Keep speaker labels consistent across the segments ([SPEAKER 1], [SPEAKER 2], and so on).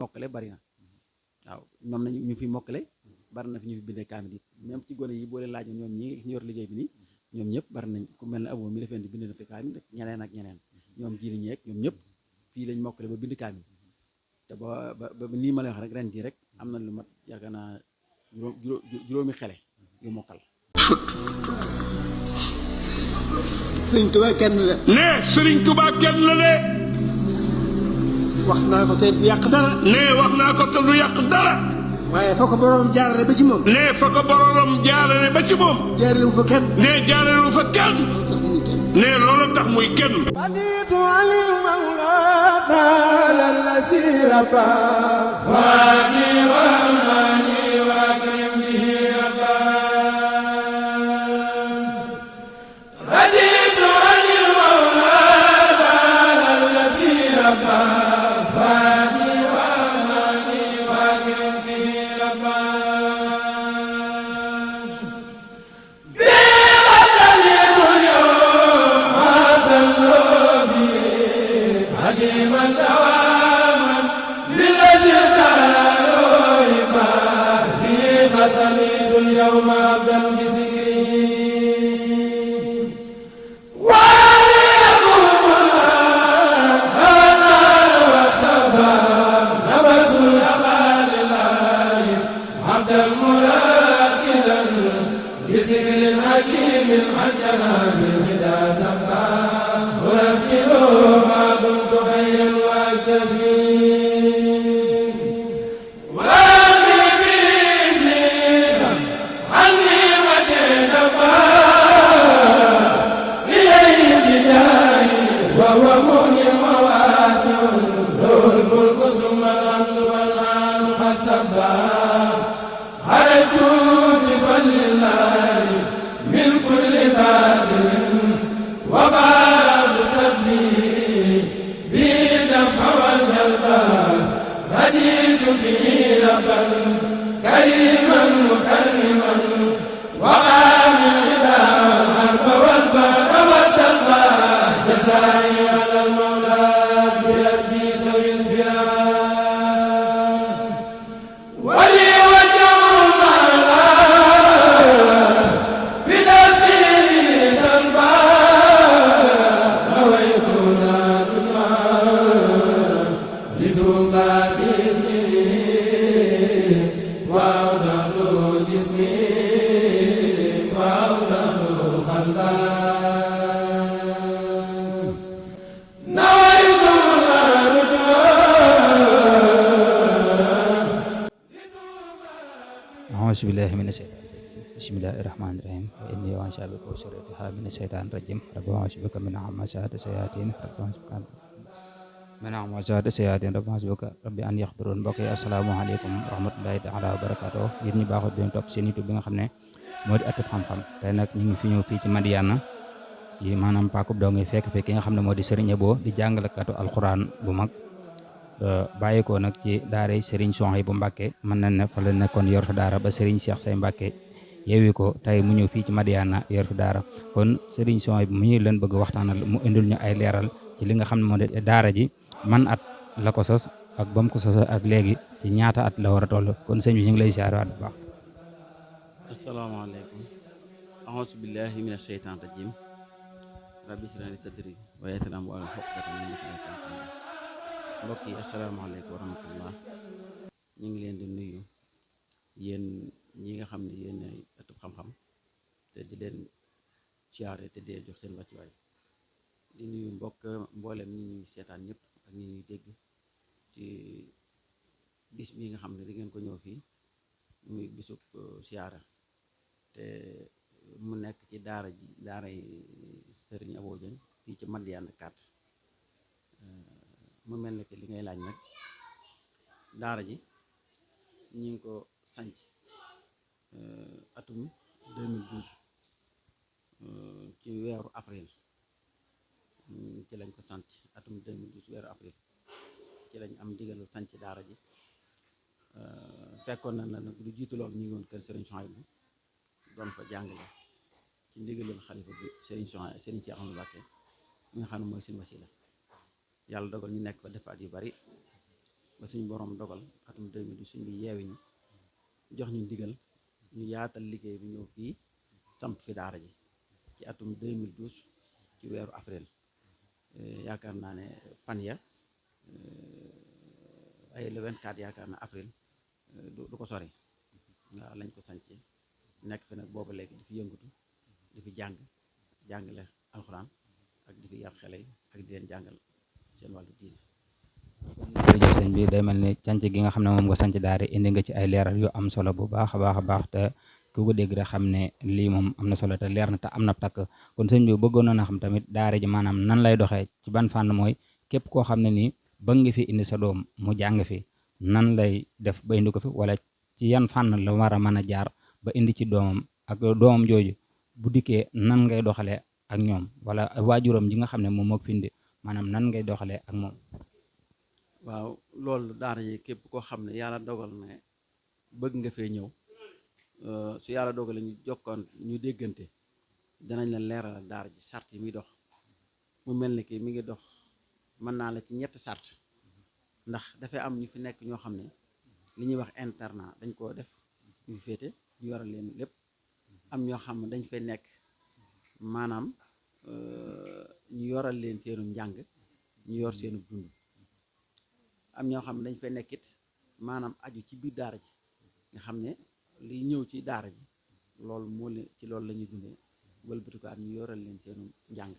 [SPEAKER 1] mokkale bari na waaw moom nañu ñu fi mokkale bari na fi ñu fi bindee kaamil it même ci gone yi boo leen laajoon ñoom ñi ñu yor liggéey bi nii ñoom ñëpp bari nañ ku mel ne abo mi defeen di bind na fi kaamil ak ñeneen ñoom jiiri ñeeg ñoom ñëpp fii lañ mokkale ba bind kaamil te ba nii ma lay wax rek ren jii rek am na lu mat yaakaar naa juróomi xele yu mokkal.
[SPEAKER 2] Sëriñ Tuubaa kenn la.
[SPEAKER 3] nee Sëriñ Tuubaa kenn la de.
[SPEAKER 2] wax naa ko te du yàq dara.
[SPEAKER 3] nee wax naa ko te du yàq dara.
[SPEAKER 2] waaye fa ko boroom jaarale ba ci moom.
[SPEAKER 3] nee fa ko boroom jaarale ba ci moom.
[SPEAKER 2] jaarale wu fa kenn.
[SPEAKER 3] nee jaarale wu fa kenn. nee loolu tax muy kenn.
[SPEAKER 4] Bismillahi mina shaytaan bismillahi rahmaani rahim wa inni u'iizuha bika wa zurriyyataha mina shaytaani rajim rabbi a'uuzu bika min hamazaati sayaatiin rabbi an yaxduruun. Mbokk yi asalaamaaleykum wa rahmatullahi taala wa barakaatu. yéen ñi baaxut di topp seen YouTube bi nga xam ne moo di Ëttub Xam-Xam. Tey nag ñu ngi fi ñëw fii ci Madiyana ci maanaam paakub doo ngi fekk ki nga xam ne moo di Serigne Abo di jàngalekatu alxuraan bu mag bàyyi ko nag ci daaray Serigne Souhaïbou Mbacké mën nañ ne fa la nekkoon yor fa daara ba Serigne Cheikh Say Mbacké yeewi ko tey mu ñëw fii ci Madiyana yor fi daara kon Serigne Souhaïbou mu ñu leen bëgg waxtaanal mu indil ñu ay leeral ci li nga xam ne moo di daara ji man at la ko sos ak ba mu ko sos ak léegi ci ñaata at la war a toll kon sëñ bi ñu ngi lay siyaare waat bu baax.
[SPEAKER 1] asalaamaaleykum a'uuzu billahi mina shaytaani rajim rabbi shrah li sadri wa yassir amri wahlul uqdatan min lisani yafqahu qawli. mbokk yi asalaamaaleykum wa rahmatullah ñu ngi leen di nuyu yéen ñi nga xam ne yéen ay Ëttub Xam-Xam te di leen siyaare te di leen jox seen wàccuwaay di nuyu mboolem ñi ñuy seetaan ñëpp ak ñi ñuy dégg ci bis bi nga xam ne di ngeen ko ñëw fii muy bisub siyaara te mu nekk ci daaray Serigne Abo Dieng fii ci Madiyana 4 mu mel ne que li ngay laaj nag daara ji ñi ngi ko sanc atum 2012 ci weeru avril ci lañ ko sant atum 2012 weeru avril ci lañ am ndigalu sanc daara ji fekkoon na nag lu jiitu loolu ñu ngi woon kër Serigne Souhaïbou doon fa jàngale ci ndigalul xalifa bi Serigne Cheikh Ahmadou Mbacké mi nga xam ne mooy seen wasila yàlla dogal ñu nekk fa defaat yu bari ba suñ borom dogal atum 2012 suñ bi yeewi ñu jox ñu ndigal ñu yaatal liggéey bi ñëw fii samp fi daara ji ci atum 2012 ci weeru avril yaakaar naa ne fan ya ay le 24 yaakaar naa avril du ko sori waaw lañ ko sañce nekk fi nag booba léegi di fi yëngatu di fi jàngale alxuraan ak di fi yar xale yi ak di leen jàngal seen wàllu diine.
[SPEAKER 4] jërëjëf sëñ bi day mel ni cànc gi nga xam ne moom nga sanc daara indi nga ci ay leeral yu am solo bu baax a baax te ku ko dégg rek xam ne lii moom am na solo te leer na te am na takk kon sëñ bi bëggoon na xam tamit daara ji maanaam nan lay doxee ci ban fànn mooy képp koo xam ne nii bëgg nga fi indi sa doom mu jàng fi nan lay def ba indi ko fi wala ci yan fànn la war a mën a jaar ba indi ci doomam ak doomam jooju bu dikkee nan ngay doxalee ak ñoom wala waajuram ji nga xam ne moom moo fi indi maanaam nan ngay doxalee ak moom.
[SPEAKER 1] waaw loolu daara ji képp koo xam ne yàlla dogal ne bëgg nga fee ñëw su yàlla dogalee ñu jokkoon ñu déggante danañ la leeralal daara ji sart yi muy dox mu mel ni ki mi ngi dox mën naa la ci ñetti sart ndax dafay am ñu fi nekk ñoo xam ne li ñuy wax internat dañ koo def ñu fi féete ñu yoral leen lépp am ñoo xam ne dañ fay nekk maanaam ñu yoral leen seenu njàng ñu yor seenu dund am ñoo xam ne dañ fay nekkit maanaam aju ci biir daara ji nga xam ne liy ñëw ci daara ji loolu moo leen ci loolu la ñuy dundee wëlbati ko at ñu yoral leen seenu njàng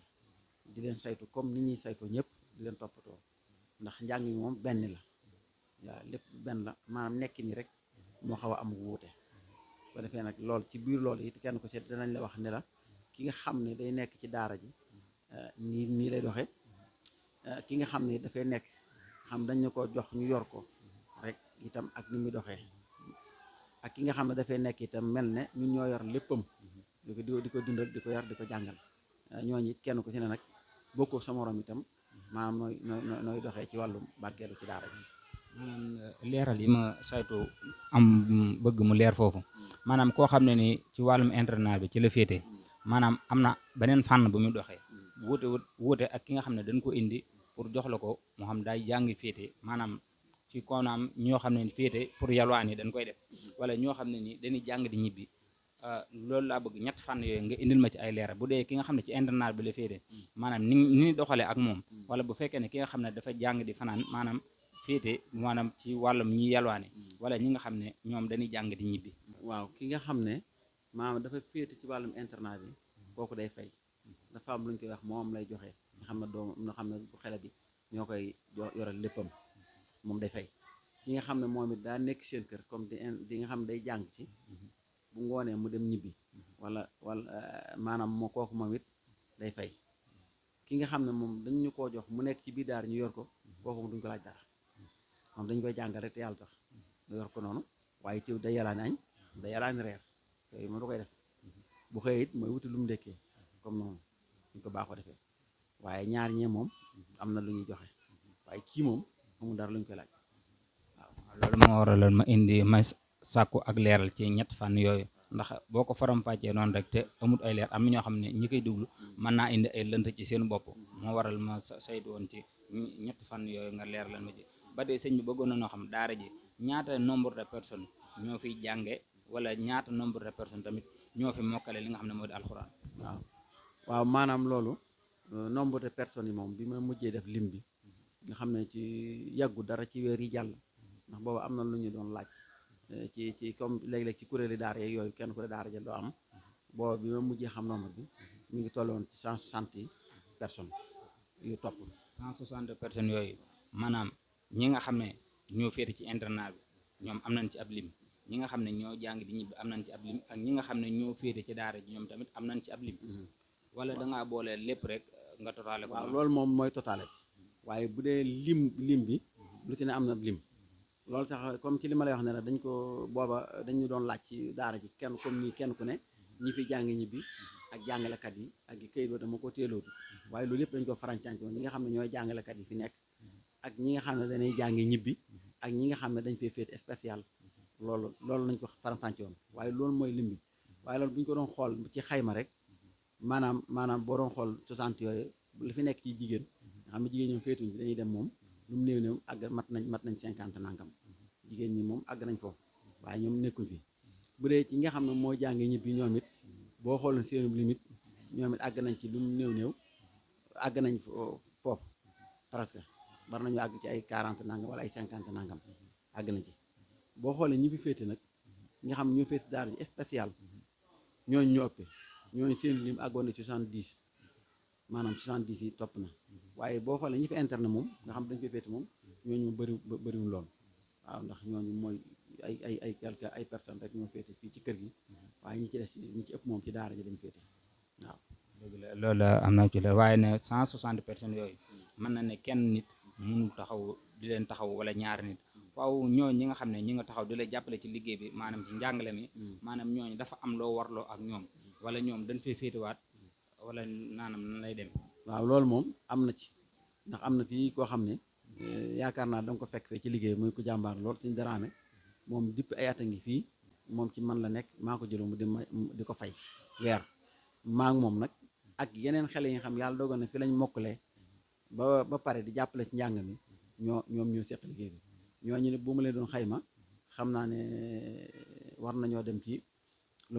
[SPEAKER 1] di leen saytu comme ni ñuy saytoo ñëpp di leen toppatoo ndax njàng mi moom benn la waaw lépp benn la maanaam nekki ni rek moo xaw a am wuute ba defee nag loolu ci biir loolu it kenn ko seet danañ la wax ne la ki nga xam ne day nekk ci daara ji nii lay doxee ki nga xam ne dafay nekk xam dañ ñu ko jox ñu yor ko rek itam ak ni muy doxee ak ki nga xam ne dafay nekk itam mel ne ñun ñoo yor léppam di ko dundal di ko yar di ko jàngal ñooñu it kenn ku ci ne nag bokkoo sa morom itam maanaam nooy doxee ci wàllum barkeelu ci daara ji.
[SPEAKER 4] maanaam leeral yi ma saytu am bëgg mu leer foofu maanaam koo xam ne ni ci wàllum internat bi ci la féete maanaam am na beneen fànn bu muy doxee wuute ak ki nga xam ne dañ ko indi pour jox la ko moo xam daay jàngi féete maanaam ci konaam ñoo xam ne féete pour yalwaan yi dañ koy def wala ñoo xam ne ni dañuy jàng di ñibbi loolu laa bëgg ñett fànn yooyu nga indil ma ci ay leeral bu dee ki nga xam ne ci internat bi la féete maanaam ni doxalee ak moom wala bu fekkee ne ki nga xam ne dafa jàng di fanaan maanaam féete maanaam ci wàllum ñi yalwaane wala ñi nga xam ne ñoom dañuy jàng di ñibbi.
[SPEAKER 1] waaw ki nga xam ne maanaam dafa féete ci wàllum internat bi kooku day fay dafa am lu ñu koy wax moom lay joxe nga xam ne doom nga xam ne bu xale bi ñoo koy yoral léppam moom day fay ki nga xam ne moom it daa nekk seen kër comme di nga xam ne day jàng ci bu ngoonee mu dem ñibbi wala maanaam moo kooku moom it day fay ki nga xam ne moom dañ ñu koo jox mu nekk ci biir daara ñu yor ko kooku duñ ko laaj dara moom dañ koy jàngal rek te yàlla tax nga yor ko noonu waaye ci day yalaani añ day yalaani reer yooyu moom da koy def bu xëyee it mooy wuti lu mu ndekkee comme noonu ñu ko baaxoo defee waaye ñaar ñee moom am na lu ñuy joxe waaye kii moom amul dara lu ñu koy laaj waaw.
[SPEAKER 4] loolu moo waraloon ma indi ma sàkku ak leeral ci ñett fànn yooyu ndax boo ko faram-fàccee noonu rek te amut ay leer am na ñoo xam ne ñi koy déglu mën naa indi ay lënt ci seen bopp moo waral ma saytu woon ci ñett fànn yooyu nga leer lan ma ci ba tey sëñ bi bëggoon na noo xam daara ji ñaata nombre de personnes ñoo fiy jànge wala ñaata nombre de personnes tamit ñoo fi mokkale li nga xam ne moo di alxuraan.
[SPEAKER 1] waaw maanaam loolu nombre de personnes yi moom bi ma mujjee def lim bi nga xam ne ci yàggu dara ci weer yi jàll ndax boobu am na lu ñu doon laaj ci comme léeg-léeg ci kuréeli daara yeeg yooyu kenn ku ne daara jël doo am boobu bi ma mujjee xam nombre bi mi ngi tolloon ci 160 personnes yu topp.
[SPEAKER 4] 160 personnes yooyu maanaam ñi nga xam ne ñoo féete ci internat bi ñoom am nañ ci ab lim ñi nga xam ne ñoo jàng di ñibbi am nañ ci ab lim ak ñi nga xam ne ñoo féete ci daara ji ñoom tamit am nañ ci ab lim. wala da ngaa boole lépp rek nga totaale ko.
[SPEAKER 1] waaw loolu moom mooy totaale waaye bu dee lim bi lu ci ne am na lim loolu tax comme ci li ma lay wax ne la dañ ko booba dañu doon laaj ci daara ji kenn comme nii kenn ku ne ñi fi jàng ñibbi ak jàngalekat yi ak këyit ba dama ko teelootu waaye loolu yëpp dañ ko farancànc woon ñi nga xam ne ñooy jàngalekat yi fi nekk ak ñi nga xam ne dañuy jàngi ñibbi ak ñi nga xam ne dañ fay féete spécial loolu nañ ko farancànc woon waaye loolu mooy lim bi waaye loolu bu ñu ko doon xool ci xayma rek maanaam boo doon xool 60 yooyu li fi nekk ci jigéen nga xam ne jigéen ñoom féetuñ bi dañuy dem moom lu mu néew néew àgg mat nañ 50 nangam jigéen ñi moom àgg nañ foofu waaye ñoom nekkuñ fi bu dee ci nga xam ne moo jàngee ñibbi ñoom it boo xooloon seen limite ñoom it àgg nañ ci lu mu néew néew àgg nañ foofu presque war nañu àgg ci ay 40 nangam wala ay 50 nangam àgg nañ ci boo xoolee ñi fi féete nag nga xam ñoo féete daara ji spécial ñooñu ñoo ëppee ñooñu seen lim àggoon na ci 70 maanaam 70 yi topp na waaye boo xoolee ñi fi interne moom nga xam dañ koy féete moom ñooñu mu bëriwul lool waaw ndax ñooñu mooy ay quelque ay personnes rek ñoo féete fii ci kër gi waaye ñi ci des ñi ci ëpp moom ci daara ji dañ féete waaw.
[SPEAKER 4] dëgg la loolu am na ci la waaye ne 160 personnes yooyu mën na ne kenn nit mënul taxaw di leen taxaw wala ñaari nit waaw ñooñu ñi nga xam ne ñi nga taxaw di la jàppale ci liggéey bi maanaam ci njàngale mi maanaam ñooñu dafa am loo warloo ak ñoom wala ñoom dañ fee féetewaat wala naanam nan lay dem.
[SPEAKER 1] waaw loolu moom am na ci ndax am na fii koo xam ne yaakaar naa danga ko fekk fee ci liggéey muy ko jàmbaar lool suñu daraame moom dipp ay at a ngi fii moom ci man la nekk maa ko jëloo mu di ko fay weer maa ngi moom nag ak yeneen xale yi nga xam yàlla dogal na fi lañ mokkalee ba pare di jàppale ci njàng mi ñoom ñoo seq liggéey bi ñooñu ne bu ma leen doon xayma xam naa ne war nañoo dem ci lu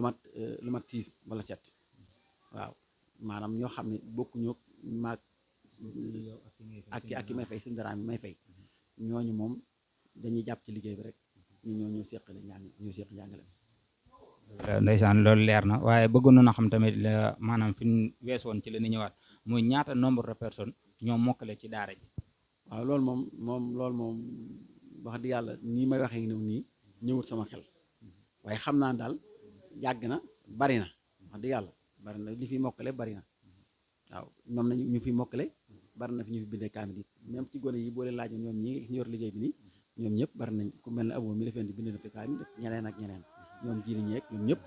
[SPEAKER 1] mat 6 wala 7 waaw maanaam ñoo xam ne bokkuñu maag ak ki may fay suñu dara mi may fay ñooñu moom dañuy jàpp ci liggéey bi rek ñoo seqale ñoo seq njàngale.
[SPEAKER 4] ndeysaan loolu leer na waaye bëggoon na xam tamit maanaam fi ñu wees woon ci la ñu ñëwaat muy ñaata nombre de personnes ñoo mokkale ci daara ji.
[SPEAKER 1] waaw loolu moom wax di yàlla nii may waxee nii ñëwut sama xel waaye xam naa daal yàgg na bari na wax di yàlla bari na li fi mokkale bari na waaw ñoom nañu ñu fi mokkale bari na fi ñu fi bindee kaamil it même ci gone yi boo leen laajoon ñoom ñi yor liggéey bi nii ñoom ñëpp bari nañ ku mel ne abo mi defeen di bind na fi kaamil ñeneen ak ñeneen ñoom jiini ñeeg ñoom ñëpp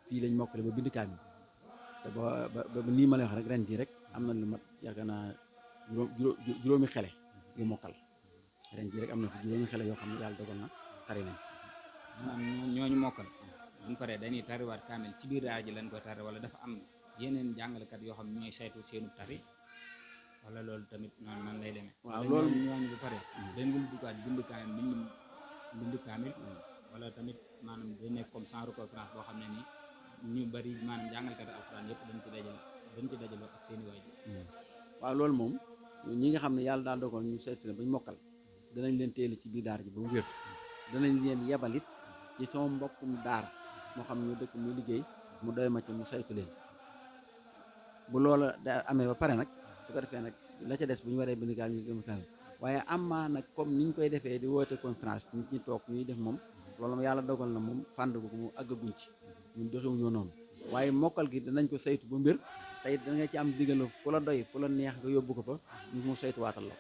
[SPEAKER 1] fii lañ mokkale ba bind kaamil te ba nii ma lay wax rek ren jii rek am na lu mat yaakaar naa juróomi xele yu mokkal ren jii rek am na fi juróomi xele yoo xam ne yàlla dogal na tari nañ
[SPEAKER 4] maanaam ñooñu mokkal buñ paree dañuy tariwaat kaamil ci biir daara ji lañ koy tari wala dafa am yeneen jàngalekat yoo xam ne ñooy saytu seenu tari wala loolu tamit noonu nan lay demee.
[SPEAKER 1] waaw loolu
[SPEAKER 4] ñooñu bu pare dañ leen duggaat bind kaamil bind kaamil wala tamit maanaam day nekk comme sans reconnaissance boo xam ne nii ñu bari maanaam jàngalekat alxuraan yëpp dañ ci dajaloo ak seeni waajur.
[SPEAKER 1] waaw loolu moom ñi nga xam ne yàlla daal dogal ñu saytu ne bañ mokkal danañ leen téele ci biir daara ji ba mu wér danañ leen yebalit ci sama mbokkum daara moo xam ñu dëkk muy liggéey mu doy ma ci mu saytu leen bu loola da amee ba pare nag su ko defee nag la ca des bu ñu waree bind kaamil ñu gëm kaamil waaye amaa nag comme niñ koy defee di woote conférence nit ñi toog ñuy def moom loolu yàlla dogal na moom fànn gu ko mu àggaguñ ci ñun doxewuñoo noonu waaye mokkal gi danañ ko saytu ba mbir tey da nga ci am digal fu la doy fu la neex nga yóbbu ko fa ñu mu saytuwaatal la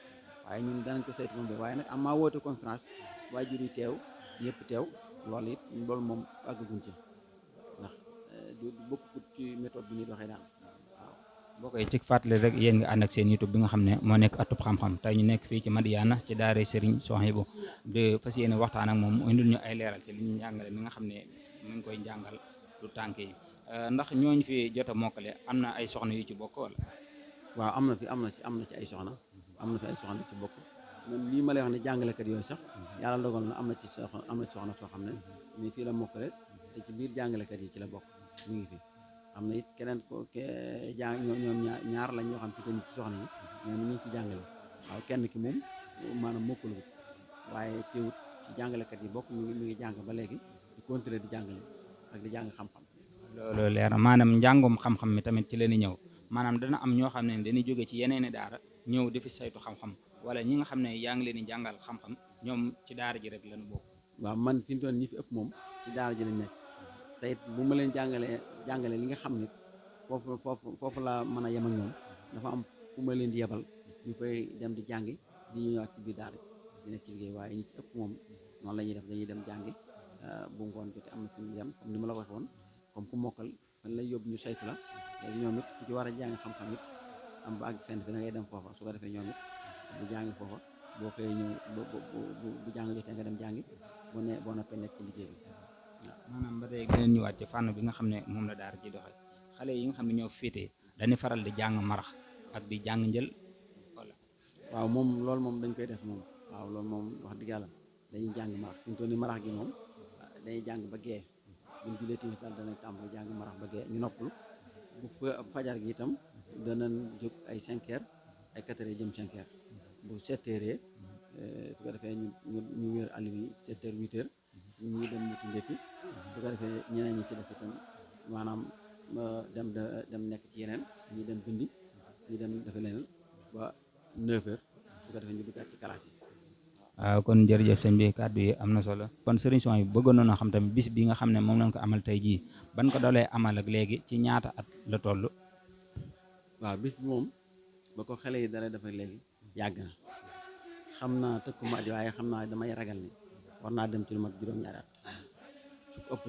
[SPEAKER 1] waaye ñun danañ ko saytu ba mbir waaye nag amaa woote conférence waajur yi teew ñëpp teew loolu moom àggaguñ ci ndax du bokkut ci méthode bi ñuy doxee daal waaw.
[SPEAKER 4] boo koy ci fàttali rek yéen nga ànd ak seen YouTube bi nga xam ne moo nekk atub xam-xam tey ñu nekk fii ci Madiyana ci daara Serigne Souhaïbou de fas yéene waxtaan ak moom mu indil ñu ay leeral ci li ñu njàngale mi nga xam ne mi ngi koy njàngal du tànk yi ndax ñooñu fi jot a mokkale am na ay soxna yu ci bokk wala.
[SPEAKER 1] waaw am na ci ay soxna yu ci bokk même lii ma lay wax ne jàngalekat yooyu sax yàlla dogal na am na ci soxna soo xam ne nii fii la mokkale te ci biir jàngalekat yi ci la bokk mu ngi fi am na it keneen ko ñoom ñaar lañ ñoo xam te ni ci soxna yi ñoom ñu ngi ci jàngale waaw kenn ki moom maanaam mokkalu waaye teewut ci jàngalekat yi bokk mi ngi jàng ba léegi di continuer di jàngale ak di jàng xam-xam.
[SPEAKER 4] loolu leer na maanaam njàngum xam-xam mi tamit ci leen di ñëw maanaam dana am ñoo xam ne dañuy jóge ci yeneeni daara ñëw di fi saytu xam-xam wala ñi nga xam ne yaa ngi leen di jàngal xam-xam ñoom ci daara ji rek lañu bokk.
[SPEAKER 1] waaw man fi mu toll ñi fi ëpp moom ci daara ji lañ nekk te it bu ma leen jàngalee li nga xam ne foofu laa mën a yem ak ñoom dafa am fu ma leen di yebal ñu koy dem di jàngi di ñëwaat ci biir daara di nekk ci liggéey waaye ñi ci ëpp moom noonu la ñuy def dañuy dem jàngi bu ngoon jotee am na fi ñu dem comme ni ma la waxee woon comme ku mokkal fan lay yóbbu ñu saytu la léegi ñoom it ku ci war a jàng xam-xam it am ba àgg fenn fi da ngay dem foofa su ko defee ñoom it bu jàngi foofa boo koy ñëw bu jàng jotee nga dem jàngi boo noppee nekk ci liggéey bi waaw.
[SPEAKER 4] maanaam ba tey gën ñëwaat ci fànn bi nga xam ne moom la daara ji doxee xale yi nga xam ne ñoo féetee dañuy faral di jàng marax ak di jàng njël wala.
[SPEAKER 1] waaw moom loolu moom dañ koy def moom waaw loolu moom wax dëgg yàlla dañuy jàng marax fi mu toll nii marax gi moom dañuy jàng ba gee buñ julee timis daal danañ tàmbali jàng marax ba gee ñu nopplu bu fajar gi itam danañ jóg ay 5 heures ay 4 heures jëm 5 heures bu 7 heures su ko defee ñu wér àll bi 7 heures 8 heures ñi dem wuti ndékki su ko defee ñeneen ñi ci def itam maanaam dem nekk ci yeneen ñi dem bindi ñi dem defe leneen ba 9 heures su ko defee ñu duggaat ci classe yi.
[SPEAKER 4] waaw kon jërëjëf sëñ bi kàddu yi am na solo kon sëriñ son yi bëggoon na xam tamit bis bi nga xam ne moom lañ ko amal tey jii ban ko doolee amal ak léegi ci ñaata at la toll.
[SPEAKER 1] waaw bis bi moom ba ko xale yi dara dafa léegi yàgg na xam naa tëkku ma waaye xam naa damay ragal ni war naa dem ci lu mat juróom-ñaari at su ko ëpp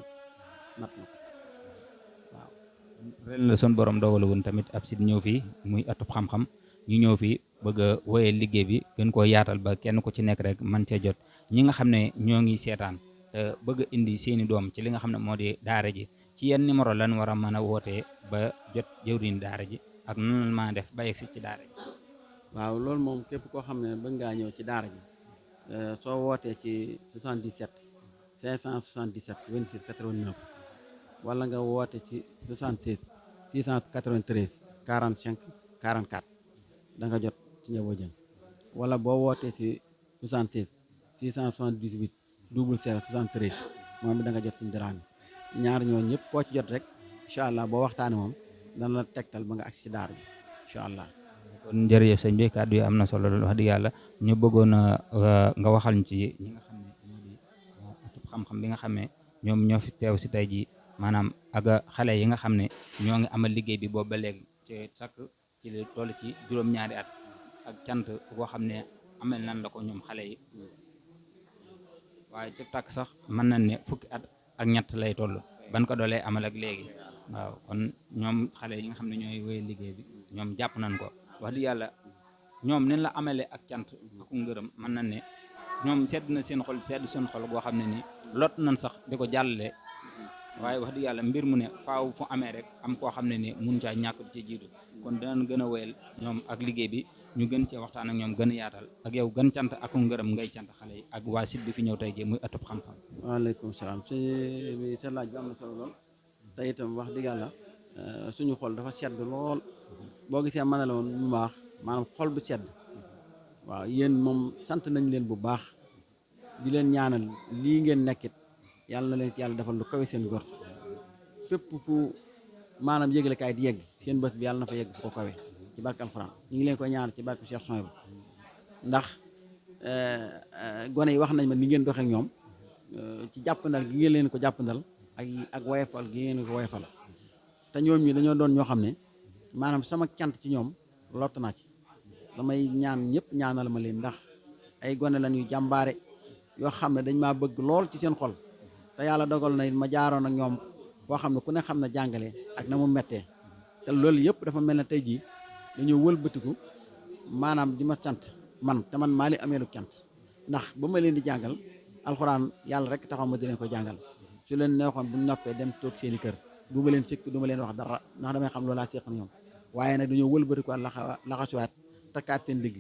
[SPEAKER 1] mat na ko waaw.
[SPEAKER 4] ren la son borom dogalu woon tamit ab sit ñëw fii muy atub xam-xam ñu ñëw fii bëgg a woyee liggéey bi gën koo yaatal ba kenn ku ci nekk rek man cee jot ñi nga xam ne ñoo ngi seetaan te bëgg a indi seeni doom ci li nga xam ne moo di daara ji ci yenn numéro lan war a mën a wootee ba jot jëwriñ daara ji ak nan la maa def ba yegg si ci daara ji.
[SPEAKER 1] waaw loolu moom képp koo xam ne bëgg ngaa ñëw ci daara ji soo wootee ci 77 577 26 89 wala nga woote ci 76 693 45 44 da nga jot ci Ndiabou Dieng wala boo wootee ci 76 678 00 73 moom da nga jot ci Dramé ñaar ñooñu ñëpp koo ci jot rek incha allah boo waxtaanee moom dana la tegtal ba nga agsi ci daara ji incha allah.
[SPEAKER 4] kon jërëjëf sëñ bi kàddu yi am na solo loolu wax dëgg yàlla ñu bëggoon nga waxal ñu ci ñi nga xam ne ñoo di xam-xam bi nga xam ne ñoom ñoo fi teew si tey jii maanaam ak xale yi nga xam ne ñoo ngi amal liggéey bi boobu ba léegi ci sakk ci li toll ci juróom-ñaari at ak cant boo xam ne amel nan la ko ñoom xale yi waaye ci takk sax mën nañ ne fukki at ak ñett lay toll ban ko doolee amal ak léegi waaw kon ñoom xale yi nga xam ne ñooy wéy liggéey bi ñoom jàpp nañ ko wax dëgg yàlla ñoom nin la amalee ak cant ak ngërëm mën nañ ne ñoom sedd na seen xol goo xam ne ni lot nañ sax di ko jàllale waaye wax dëgg yàlla mbir mu ne faaw fu amee rek am koo xam ne ni mun caa ñàkk ci jiitu kon dinañ gën a wéyal ñoom ak liggéey bi ñu gën cee waxtaan ak ñoom gën a yaatal ak yow gën cant ak ngërëm ngay cant xale yi ak waa site bi fi ñëw tey jii muy ëttub xam-xam.
[SPEAKER 1] waaleykum salaam sa laaj bi am na solo lool te itam wax dëgg yàlla suñu xol dafa sedd lool boo gisee mën na la woon bu baax maanaam xol bu sedd waaw yéen moom sant nañ leen bu baax di leen ñaanal lii ngeen nekkit yàlla na leen ci yàlla defal lu kawe seen gort fépp fu maanaam yëglekaay di yegg seen bés bi yàlla na fa yegg fu ko kawe ci barke alxuraan ñu ngi leen koy ñaanal ci barke Cheikh Souhaïbou ndax gone yi wax nañ ma ni ngeen doxee ak ñoom ci jàppandal gi ngeen leen ko jàppandal ak woyefal gi ngeen ko woyefal te ñoom ñi dañoo doon ñoo xam ne maanaam sama cant ci ñoom lott naa ci damay ñaan ñëpp ñaanal ma leen ndax ay gone la ñuy jàmbaare yoo xam ne dañ maa bëgg lool ci seen xol te yàlla dogal na ma jaaroon ak ñoom boo xam ne ku ne xam na jàngale ak na mu mettee te loolu yëpp dafa mel ne tey jii dañoo wëlbatiku maanaam di ma sant man te man maa leen ameelu cant ndax ba ma leen di jàngal alxuraan yàlla rek taxaw ma di leen ko jàngal su leen neexoon bu noppee dem toog seeni kër du ma leen sëkk du ma leen wax dara ndax damay xam loolaa seq ñoom waaye nag dañoo wëlbatikuwaat laxasuwaat takkaat seen digg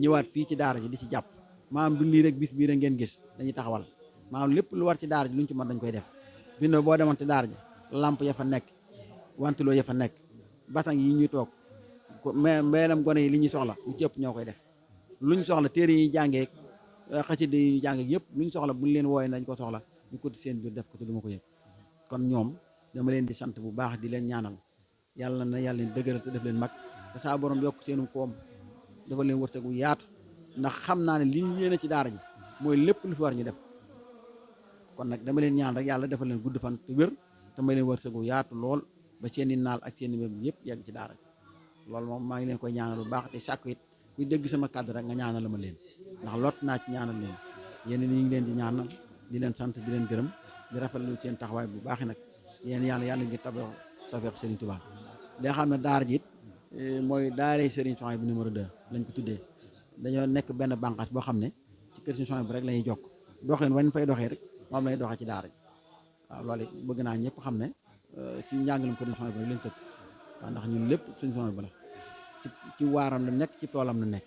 [SPEAKER 1] ñëwaat fii ci daara ji di ci jàpp maanaam du lii rek bis bii rek ngeen gis dañuy taxawal maanaam lépp lu war ci daara ji luñ ci mën dañ koy def bindoo boo demoon ci daara ji lamp ya fa nekk wantiloo ya fa nekk basang yi ñuy toog mbeelam gone yi li ñuy soxla lu ci ëpp ñoo koy def luñ soxla téere yi jàngee xasida yi jàngee yëpp luñ soxla buñ leen wooyee nañ ko soxla ñu ko seen biir def ko te du ma ko yëg kon ñoom dama leen di sant bu baax di leen ñaanal yàlla na yàlla leen dëgëral te def leen mag te saa borom yokk seenu koom dafa leen wërsëgu yaatu ndax xam naa ne li ñu yéene ci daara ji mooy lépp lu fi war ñu def kon nag dama leen ñaan rek yàlla dafa leen gudd fan te wér te may leen wërsëgu yaatu lool ba seeni naal ak seeni mbir yëpp yegg ci daara ji loolu moom maa ngi leen koy ñaanal bu baax te sàkku it kuy dégg sama kàddu rek nga ñaanal ma leen ndax lot naa ci ñaanal leen yéen ñi ngi leen di ñaanal di leen sant di leen gërëm di rafetlu seen taxawaay bu baax nag yéen yàlla ngi tawfeex Serigne Touba da xam ne daara ji it mooy daaree Serigne Souhaïbou numéro 2 lañ ko tuddee dañoo nekk benn bànqaas boo xam ne ci kër Serigne Souhaïbou rek la ñuy jokk doxin wañ fay doxee rek moom lañuy doxee ci daara ji waaw loolu it bëgg naa ñëpp xam ne ci njàngalem kër Serigne Souhaïbou rek lañ tëdd waaw ndax ñun lépp Serigne Souhaïbou la ci waaram la nekk ci toolam la nekk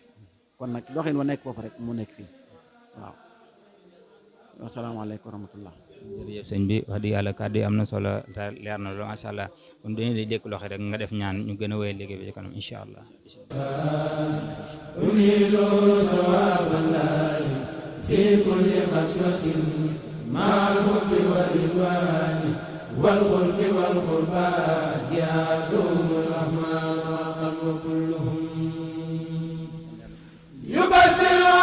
[SPEAKER 1] kon nag doxin wa nekk foofu rek mu nekk fii waaw. asalaamaaleykum wa rahmatullah.
[SPEAKER 4] jërëjëf sëñ bi wax dëgg yàlla kàddu yi am na solo te leer na lool macha allah kon dañu lay dékk loxo rek nga def ñaan ñu gën a wéy liggéey bi ci kanam incha allah.
[SPEAKER 5] unilu sawaballahi fi kulli xaswatin maal hubbi wal ridwani wal qurbi wal qurba jaaduhumur rahman wa qalbu kulluhum yubasiru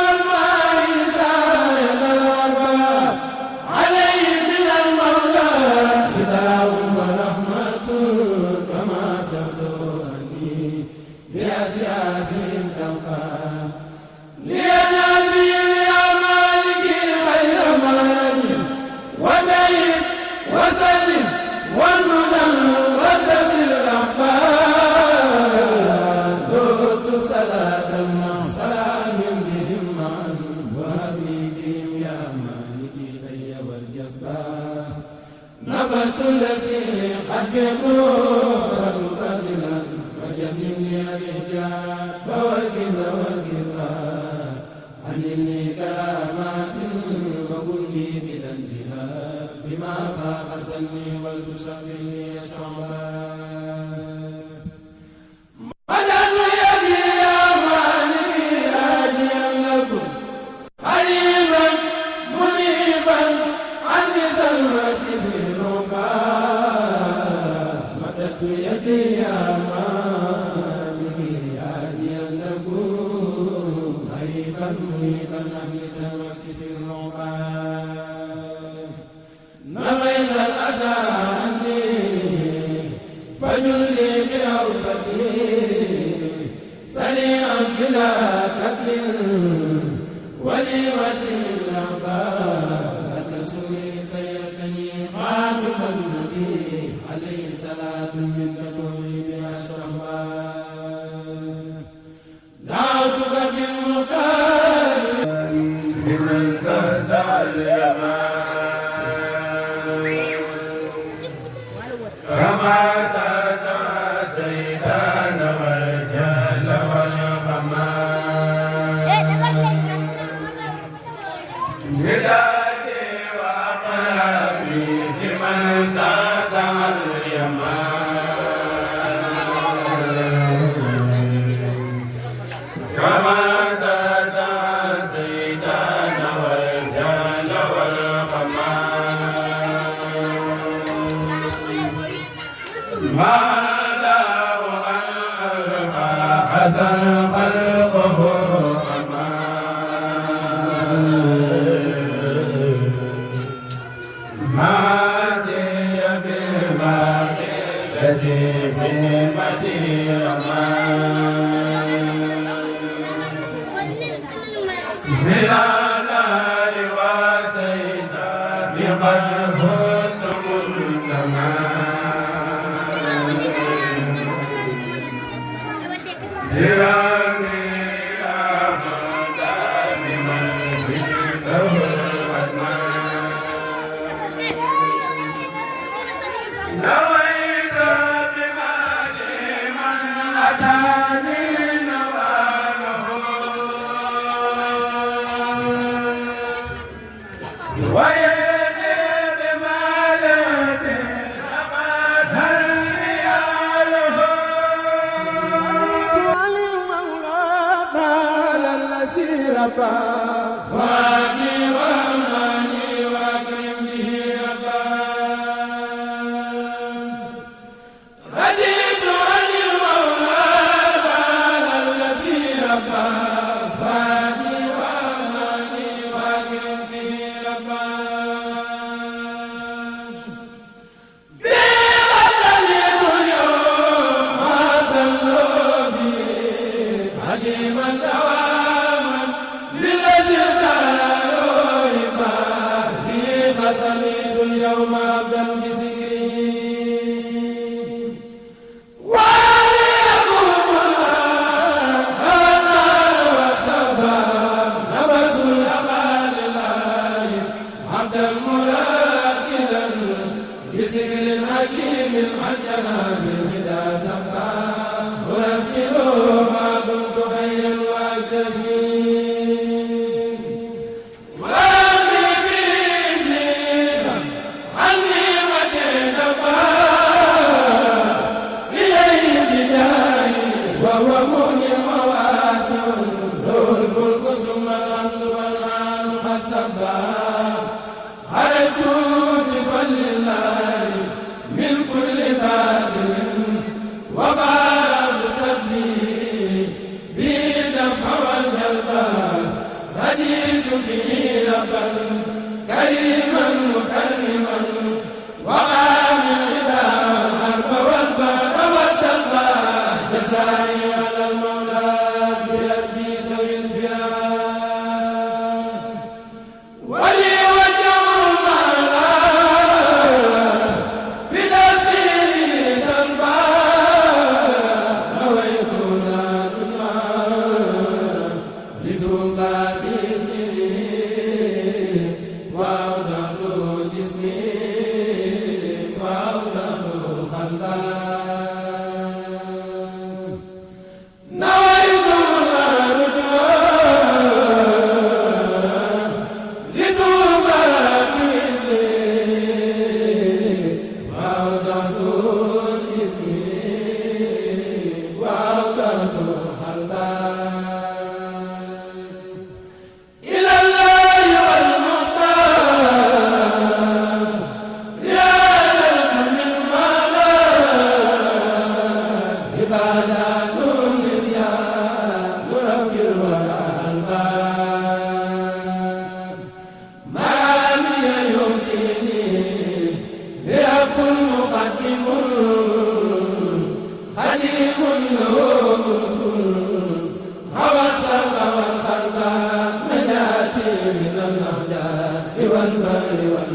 [SPEAKER 5] الهدى سقى ورتلوا ما كنت حيا واكتفي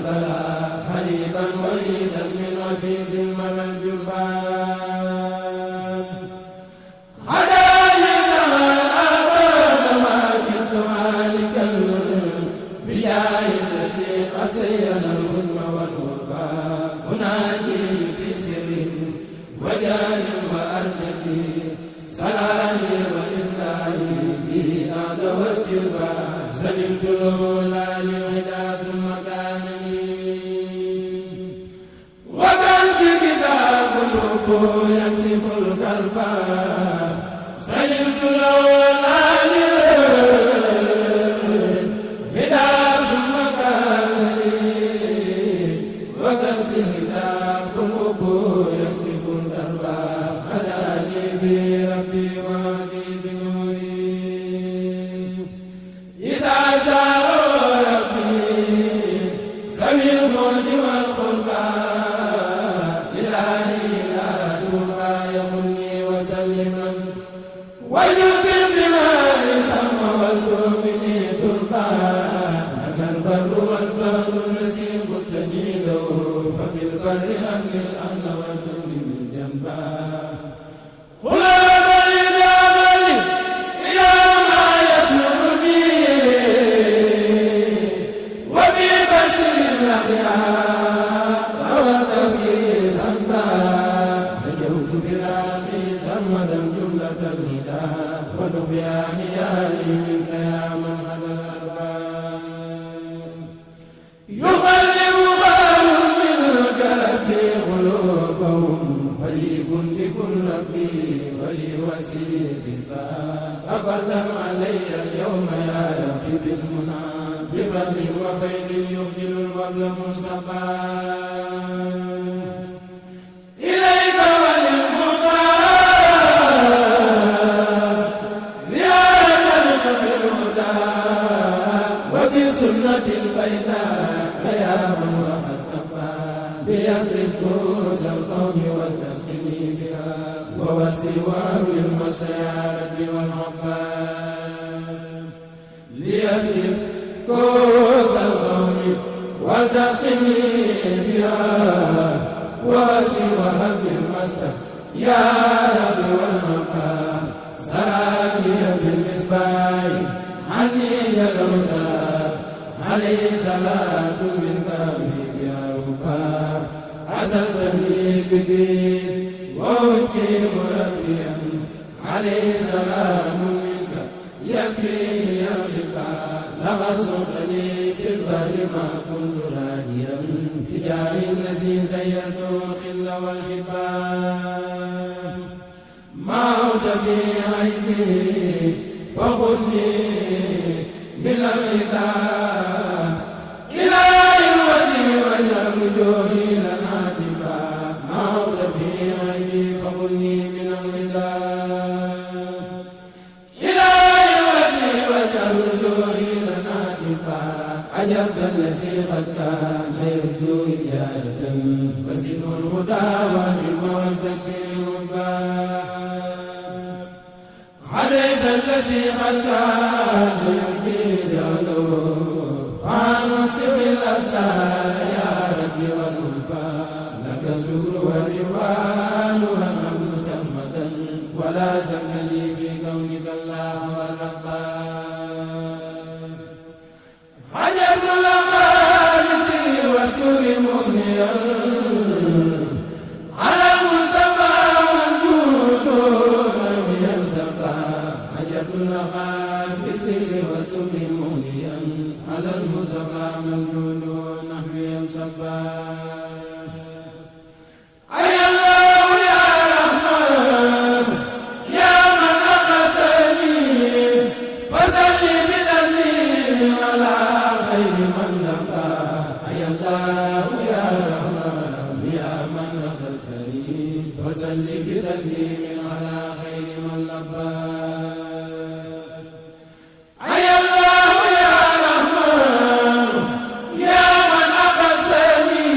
[SPEAKER 5] والبلاء حريقا وعيدا من وفيز الملا الجبان هداني الأبد ما كنت مالكا بجاه الذي قسينا الظلم والغربان أناجي في سر وجاه وأرجتي سلامي وإسلامي به أعلى والتربان سلمت الأولى للهدى ثم كان وكنز كتاب الوقوع يكشف الكربان سلمت الأولى للهدى ثم كان وكنز كتاب الوقوع يكشف الكربان هداني به ربي وهدي بنوري إذا زاروا ربي سوي الموت والقربى إلهي لا تبقى يغني وسلما ويبقي بماء سم والتوبني تربى لك البر والبحر الذي قلتني له ففي البر أهل الأمن والدم من جنبا أبدا علي اليوم يا ربي بالمنى بفضل وخير يخجل الوبل منصفا إليك وللمختار رياضة بالهدى وبسنة البيداء يا من وقد كفى بيصرف كوس القوم والتسكين بها ووسوار المسيار والعباد ليصرف كوس القوم والتسكين بها وسوار المسيار يا رب والعباد سلامي بالمصباح عني يدعونا عليه صلاة منك يا رب عزلتني بدين ووجهي مربيا عليه سلام منك يكفيني الغفار لغصتني في البر ما كنت راجيا بجاه الذي سيرته الخل والحبان ما عود بي عيبي فخذني من الغداء إلى الوجه وجه وجوهي لنا تبا ما عود بي عيبي فخذني من الغداء إلى الوجه وجه وجوهي لنا تبا أجرت الذي قد كان يرجو إجارة فزد الهدى والعلم والتكفير والباب عليك الذي قد كان يرجي جعله فانوس بالأسرار يا ربي والملباب لك الشكر والرضوان والحمد سرمدا ولا زمني في كونك الله والرباب حجرت الأقارب والسر مغنيا على المصطفى والجود نبيا سقى حجرت الأقارب والسر مغنيا على المصطفى والجود نبيا سقى أي الله يا رحمن يا من أقسني فصل بتسليم على خير من لقى أي الله يا رحمن يا من أقسني فصل بتسليم على خير من لقى أي الله يا رحمن يا من أقسني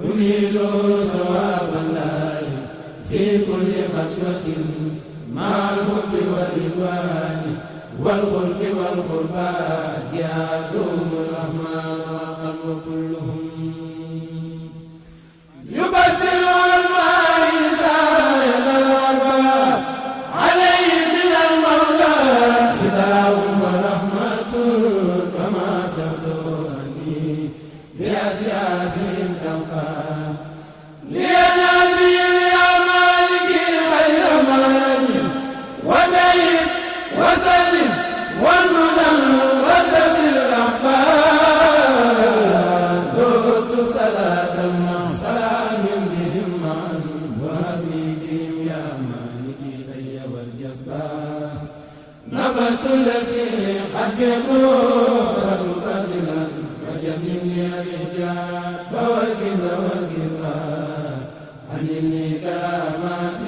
[SPEAKER 5] أنيل ثواب الله في كل خشوة مع الحب والرضوان والقرب والقربات يهدوهم الرحمن والقلب كلهم يبصر المعيز الأرباب عليه من المولى هداه ورحمة كما سسوني بأسيافهم تبقى لينال بهم يا مالكي خير مرج ودين وسلم والمنن وتسل الأحباب دوت صلاة مع سلام بهم معا وهدني بهم يا مالكي الحي والجسبان نفس الذي قد يكون بدلا وجنبني الإحجاب والكبر والكسبان عني كرامات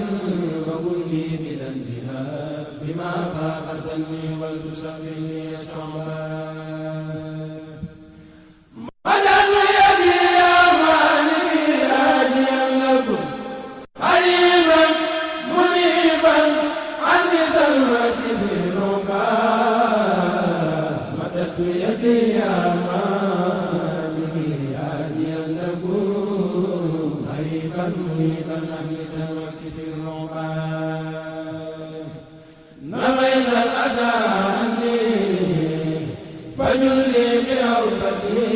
[SPEAKER 5] وقل لي بلا انتهاء بما فاق سني والتسقني الصعبان مدد يدي يا مالكي راجيا لكم قريبا منيبا عني سلوى سفير مددت يدي يا مالكي راجيا لكم قريبا منيبا عني سلوى سفير نغيت الأسى عني فجل لي بعودتي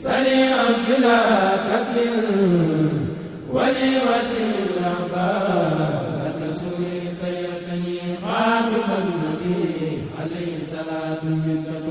[SPEAKER 5] سريعا بلا قتل ولي وسيل الأعضاء لك سوري سيرتني خاتم النبي عليه صلاة منك